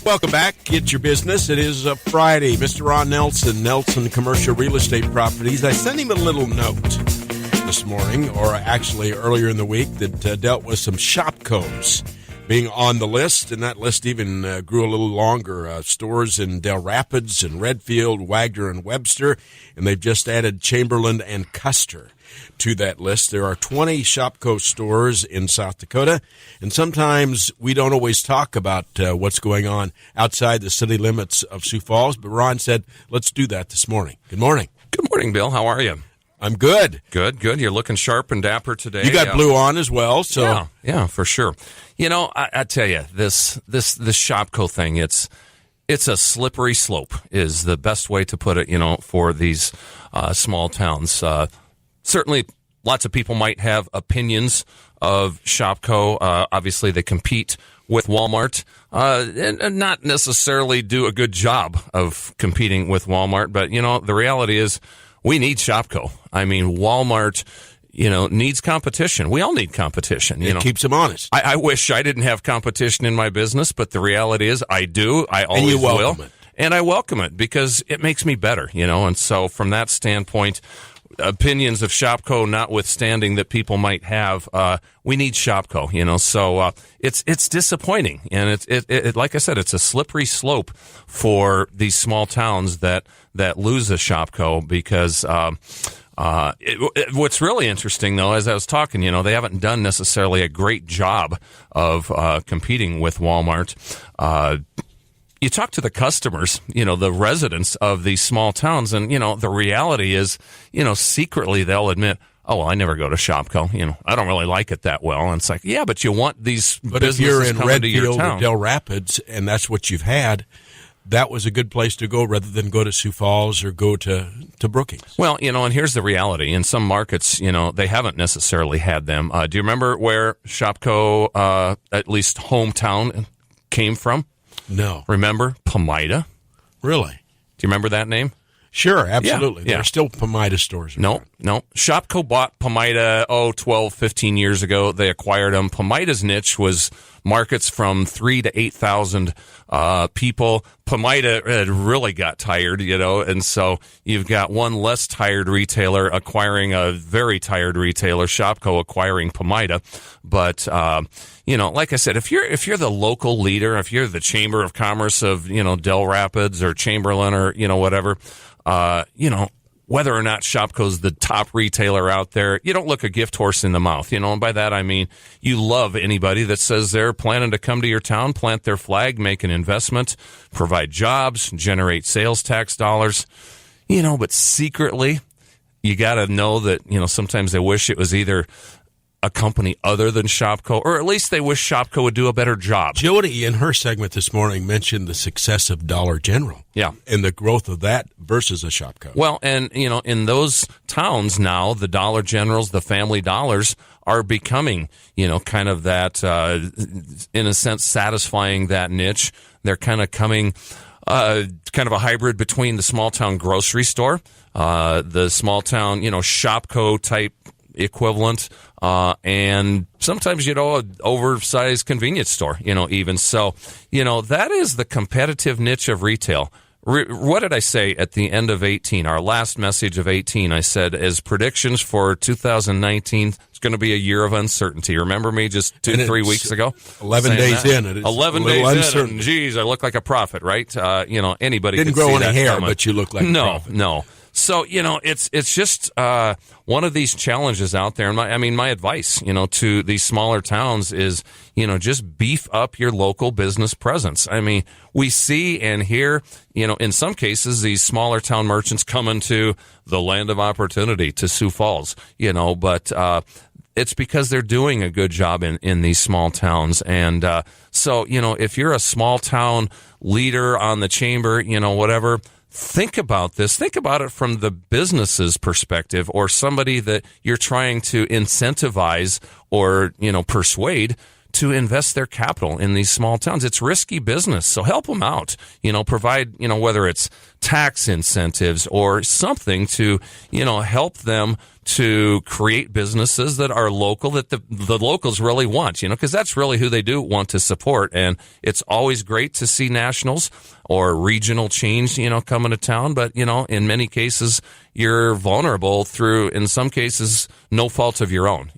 Welcome back. Get your business. It is a Friday. Mr. Ron Nelson, Nelson Commercial Real Estate Properties. I sent him a little note this morning, or actually earlier in the week, that dealt with some Shopcos being on the list, and that list even grew a little longer. Stores in Del Rapids and Redfield, Wagner and Webster, and they've just added Chamberlain and Custer to that list. There are 20 Shopco stores in South Dakota, and sometimes we don't always talk about what's going on outside the city limits of Sioux Falls, but Ron said, let's do that this morning. Good morning. Good morning, Bill. How are you? I'm good. Good. You're looking sharp and dapper today. You got blue on as well, so yeah, for sure. You know, I tell you, this Shopco thing, it's a slippery slope is the best way to put it. You know, for these small towns, certainly lots of people might have opinions of Shopco. Obviously, they compete with Walmart and not necessarily do a good job of competing with Walmart. But you know, the reality is, we need Shopco. I mean, Walmart, you know, needs competition. We all need competition. It keeps them honest. I wish I didn't have competition in my business, but the reality is I do. I always will. And I welcome it because it makes me better, you know. And so from that standpoint, opinions of Shopco notwithstanding that people might have, we need Shopco, you know. So it's disappointing, and it like I said, it's a slippery slope for these small towns that lose a Shopco because what's really interesting though, as I was talking, you know, they haven't done necessarily a great job of competing with Walmart. You talk to the customers, you know, the residents of these small towns, and, you know, the reality is, you know, secretly they'll admit, oh, well, I never go to Shopco. You know, I don't really like it that well. And it's like, yeah, but you want these businesses if you're in coming to your Redfield town. or Del Rapids, and that's what you've had, that was a good place to go rather than go to Sioux Falls or go to Brookings. Well, you know, and here's the reality. In some markets, you know, they haven't necessarily had them. Do you remember where Shopco, at least hometown, came from? No. Remember? Pomida. Really? Do you remember that name? Sure, absolutely. Yeah. There are still Pomida stores. No. Shopco bought Pomida, 12, 15 years ago. They acquired them. Pomida's niche was markets from 3,000 to 8,000 people. Pomida had really got tired, you know, and so you've got one less tired retailer acquiring a very tired retailer, Shopco acquiring Pomida. But you know, like I said, if you're the local leader, if you're the Chamber of Commerce of, you know, Del Rapids or Chamberlain or, you know, whatever, you know, whether or not Shopco's the top retailer out there, you don't look a gift horse in the mouth, you know, and by that I mean you love anybody that says they're planning to come to your town, plant their flag, make an investment, provide jobs, generate sales tax dollars, you know, but secretly you got to know that, you know, sometimes they wish it was either a company other than Shopco, or at least they wish Shopco would do a better job. Jody, in her segment this morning, mentioned the success of Dollar General. Yeah. And the growth of that versus a Shopco. Well, and, you know, in those towns now, the Dollar Generals, the Family Dollars are becoming, you know, kind of that, in a sense, satisfying that niche. They're kind of coming, kind of a hybrid between the small town grocery store, the small town, you know, Shopco type equivalent, and sometimes, you know, an oversized convenience store, you know, even. So, you know, that is the competitive niche of retail. What did I say at the end of 18? Our last message of 18, I said, as predictions for 2019, it's going to be a year of uncertainty. Remember me just 3 weeks ago? 11 days in. It is 11 days in, and geez, I look like a prophet, right? You know, anybody didn't grow any hair, but you look like a prophet. No. So, you know, it's just one of these challenges out there. And my advice, you know, to these smaller towns is, you know, just beef up your local business presence. I mean, we see and hear, you know, in some cases, these smaller town merchants coming to the land of opportunity, to Sioux Falls, you know, but it's because they're doing a good job in these small towns. And so, you know, if you're a small town leader on the chamber, you know, whatever, think about this. Think about it from the business's perspective, or somebody that you're trying to incentivize or, you know, persuade to invest their capital in these small towns. It's risky business, so help them out. Provide, whether it's tax incentives or something to, help them to create businesses that are local, that the locals really want, because that's really who they do want to support. And it's always great to see nationals or regional change, coming to town. But, in many cases, you're vulnerable through, in some cases, no fault of your own,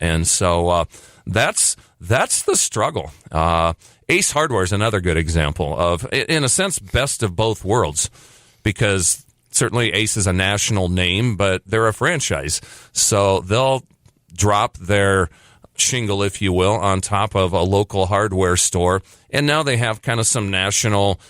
and so that's the struggle. Ace Hardware is another good example of, in a sense, best of both worlds, because certainly Ace is a national name, but they're a franchise. So they'll drop their shingle, if you will, on top of a local hardware store. And now they have kind of some national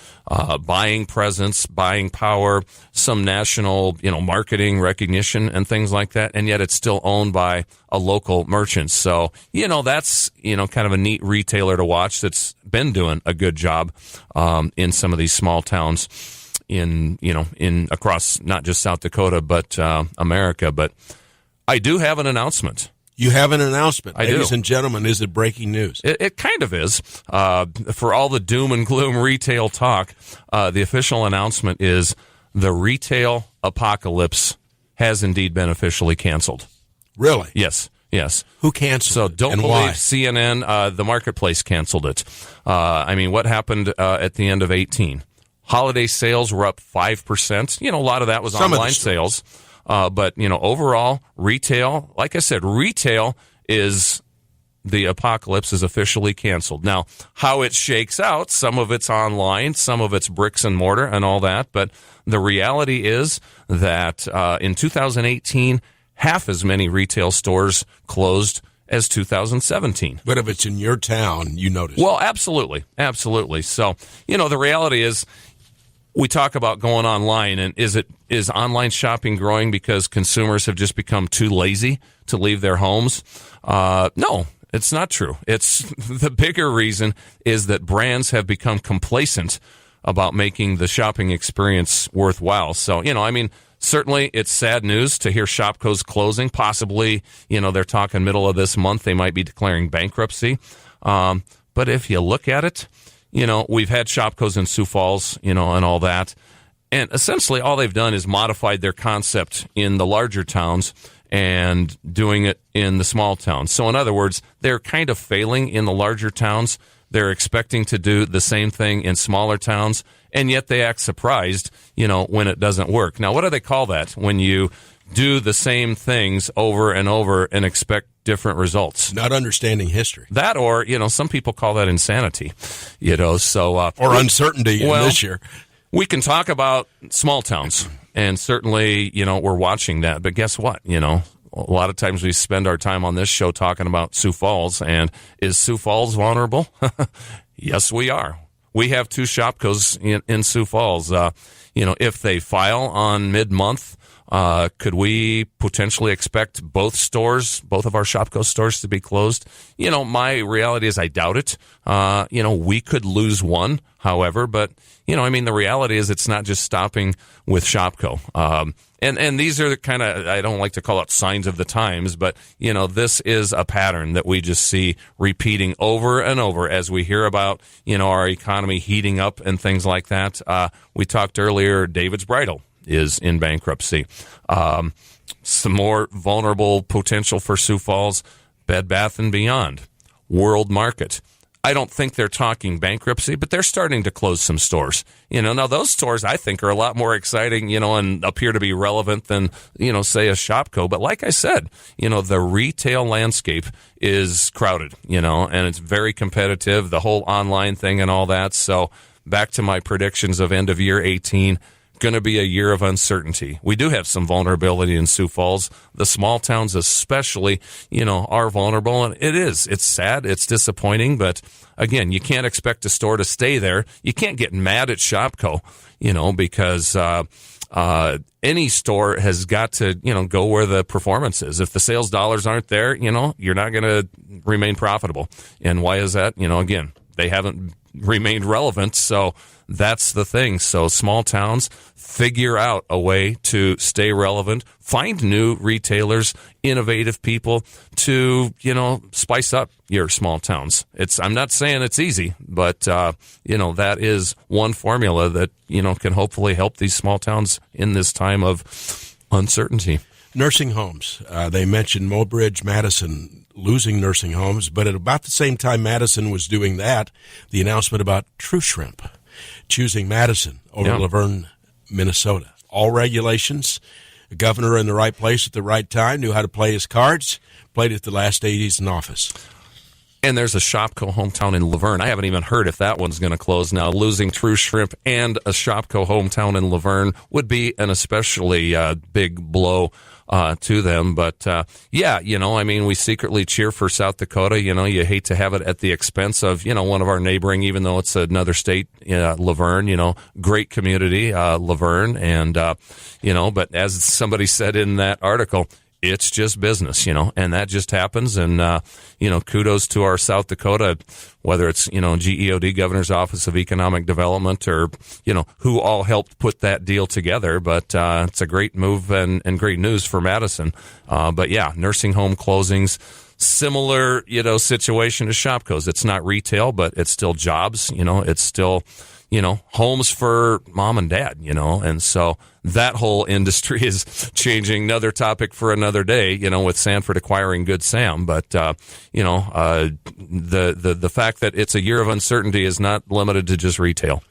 buying presence, buying power, some national, marketing recognition and things like that. And yet it's still owned by a local merchant. So, that's, kind of a neat retailer to watch that's been doing a good job in some of these small towns in across not just South Dakota, but America. But I do have an announcement. You have an announcement. Ladies do. and gentlemen, is it breaking news? It kind of is. For all the doom and gloom retail talk, the official announcement is the retail apocalypse has indeed been officially canceled. Really? Yes. Who canceled So it, don't and believe why? CNN. The marketplace canceled it. What happened at the end of 2018? Holiday sales were up 5%. A lot of that was online sales. But overall, retail, like I said, retail is the apocalypse is officially canceled. Now, how it shakes out, some of it's online, some of it's bricks and mortar and all that. But the reality is that in 2018, half as many retail stores closed as 2017. But if it's in your town, you notice. Well, absolutely. So, the reality is, we talk about going online, and is online shopping growing because consumers have just become too lazy to leave their homes? No, it's not true. It's the bigger reason is that brands have become complacent about making the shopping experience worthwhile. So, certainly it's sad news to hear Shopko's closing. Possibly, they're talking middle of this month, they might be declaring bankruptcy. But if you look at it, we've had Shopko's in Sioux Falls, and all that. And essentially all they've done is modified their concept in the larger towns and doing it in the small towns. So in other words, they're kind of failing in the larger towns. They're expecting to do the same thing in smaller towns, and yet they act surprised, when it doesn't work. Now, what do they call that when you do the same things over and over and expect different results? Not understanding history. That, or, some people call that insanity, so. Or uncertainty in this year. We can talk about small towns, and certainly, we're watching that. But guess what? A lot of times we spend our time on this show talking about Sioux Falls, and is Sioux Falls vulnerable? Yes, we are. We have 2 Shopkos in Sioux Falls. If they file on mid-month, could we potentially expect both of our Shopko stores to be closed? My reality is I doubt it. We could lose one, however, but, the reality is it's not just stopping with Shopko. And these are the kind of, I don't like to call it signs of the times, but, this is a pattern that we just see repeating over and over as we hear about, our economy heating up and things like that. We talked earlier, David's Bridal is in bankruptcy. Some more vulnerable potential for Sioux Falls, Bed Bath & Beyond, World Market. I don't think they're talking bankruptcy, but they're starting to close some stores. Now those stores I think are a lot more exciting, and appear to be relevant than, say a Shopko. But like I said, the retail landscape is crowded, and it's very competitive, the whole online thing and all that. So back to my predictions of end of year 18, going to be a year of uncertainty. We do have some vulnerability in Sioux Falls. The small towns especially, are vulnerable. And it's sad. It's disappointing. But again, you can't expect a store to stay there. You can't get mad at Shopko, because any store has got to, go where the performance is. If the sales dollars aren't there, you're not going to remain profitable. And why is that? Again, they haven't remained relevant. So that's the thing. So small towns, figure out a way to stay relevant, find new retailers, innovative people to, spice up your small towns. I'm not saying it's easy, but, that is one formula that, can hopefully help these small towns in this time of uncertainty. Nursing homes. They mentioned Mobridge, Madison losing nursing homes, but at about the same time Madison was doing that, the announcement about True Shrimp choosing Madison over Laverne, Minnesota. All regulations, the governor in the right place at the right time, knew how to play his cards, played it the last 8 days in office. And there's a Shopko hometown in Laverne. I haven't even heard if that one's going to close now. Losing True Shrimp and a Shopko hometown in Laverne would be an especially big blow to them. But, we secretly cheer for South Dakota. You hate to have it at the expense of, one of our neighboring, even though it's another state, Laverne, great community, Laverne. And, but as somebody said in that article, it's just business, and that just happens. And, kudos to our South Dakota, whether it's, GEOD, Governor's Office of Economic Development, or, who all helped put that deal together. But it's a great move and great news for Madison. But yeah, nursing home closings, similar, situation to Shopko's. It's not retail, but it's still jobs, it's still, homes for mom and dad, and so that whole industry is changing. Another topic for another day, with Sanford acquiring Good Sam. But, the fact that it's a year of uncertainty is not limited to just retail.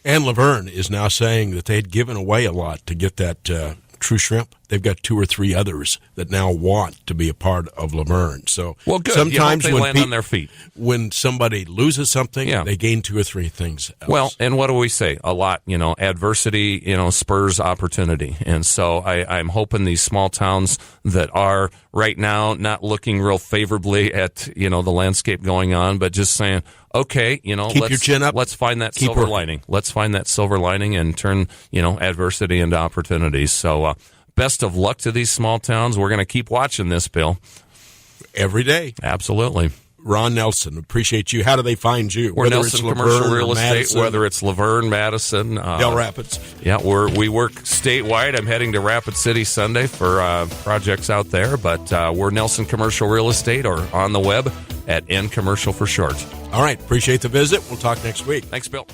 And Laverne is now saying that they'd given away a lot to get that True Shrimp. They've got 2 or 3 others that now want to be a part of Laverne. So well, good. Sometimes they land on their feet. When somebody loses something, they gain 2 or 3 things else. Well, and what do we say? A lot, adversity, spurs opportunity. And so I'm hoping these small towns that are right now not looking real favorably at, the landscape going on, but just saying, okay, keep your chin up. Let's find that silver lining. Let's find that silver lining and turn, adversity into opportunities. So, best of luck to these small towns. We're going to keep watching this, Bill. Every day. Absolutely. Ron Nelson, appreciate you. How do they find you? We're Nelson Commercial Real Estate, whether it's Laverne, Madison. Del Rapids. Yeah, we work statewide. I'm heading to Rapid City Sunday for projects out there, but we're Nelson Commercial Real Estate, or on the web at N Commercial for short. All right, appreciate the visit. We'll talk next week. Thanks, Bill.